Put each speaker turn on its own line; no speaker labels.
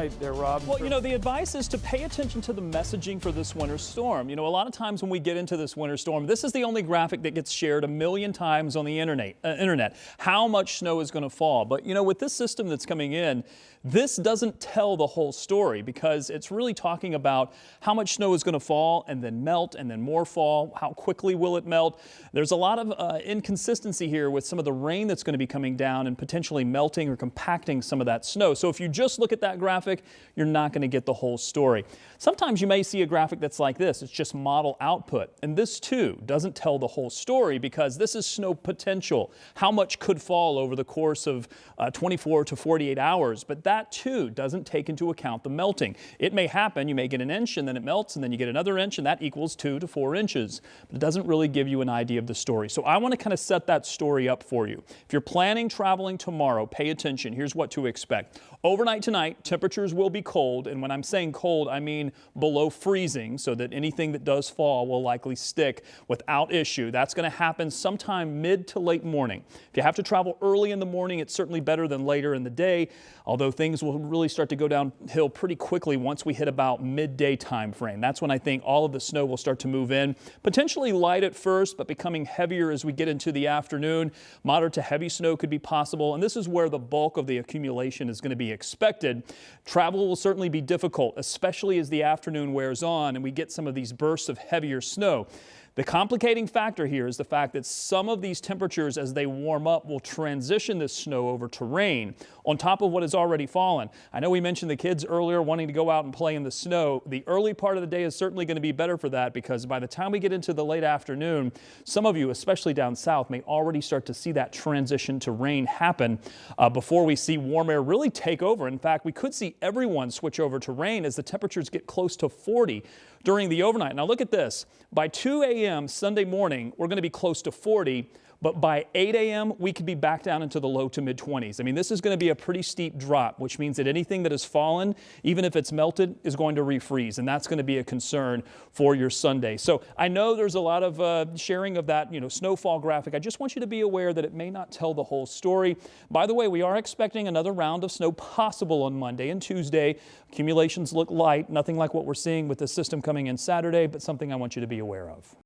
Right there, Rob.
Well, the advice is to pay attention to the messaging for this winter storm. A lot of times when we get into this winter storm, this is the only graphic that gets shared a million times on the internet, how much snow is going to fall. But, with this system that's coming in, this doesn't tell the whole story because it's really talking about how much snow is going to fall and then melt and then more fall. How quickly will it melt? There's a lot of inconsistency here with some of the rain that's going to be coming down and potentially melting or compacting some of that snow. So if you just look at that graphic, you're not going to get the whole story. Sometimes you may see a graphic that's like this. It's just model output. And this too doesn't tell the whole story because this is snow potential. How much could fall over the course of 24 to 48 hours. But that too doesn't take into account the melting. It may happen. You may get an inch and then it melts and then you get another inch and that equals 2 to 4 inches. But it doesn't really give you an idea of the story. So I want to kind of set that story up for you. If you're planning traveling tomorrow, pay attention. Here's what to expect. Overnight tonight, temperatures will be cold. And when I'm saying cold, I mean below freezing, so that anything that does fall will likely stick without issue. That's going to happen sometime mid to late morning. If you have to travel early in the morning, it's certainly better than later in the day, although things will really start to go downhill pretty quickly once we hit about midday time frame. That's when I think all of the snow will start to move in. Potentially light at first, but becoming heavier as we get into the afternoon. Moderate to heavy snow could be possible, and this is where the bulk of the accumulation is going to be expected. Travel will certainly be difficult, especially as the afternoon wears on and we get some of these bursts of heavier snow. The complicating factor here is the fact that some of these temperatures, as they warm up, will transition this snow over to rain on top of what has already fallen. I know we mentioned the kids earlier wanting to go out and play in the snow. The early part of the day is certainly going to be better for that because by the time we get into the late afternoon, some of you, especially down south, may already start to see that transition to rain happen before we see warm air really take over. In fact, we could see everyone switch over to rain as the temperatures get close to 40 during the overnight. Now look at this. By 2 a.m. Sunday morning, we're going to be close to 40. But by 8 a.m., we could be back down into the low to mid 20s. I mean, this is going to be a pretty steep drop, which means that anything that has fallen, even if it's melted, is going to refreeze. And that's going to be a concern for your Sunday. So I know there's a lot of sharing of that, snowfall graphic. I just want you to be aware that it may not tell the whole story. By the way, we are expecting another round of snow possible on Monday and Tuesday. Accumulations look light, nothing like what we're seeing with the system coming in Saturday, but something I want you to be aware of.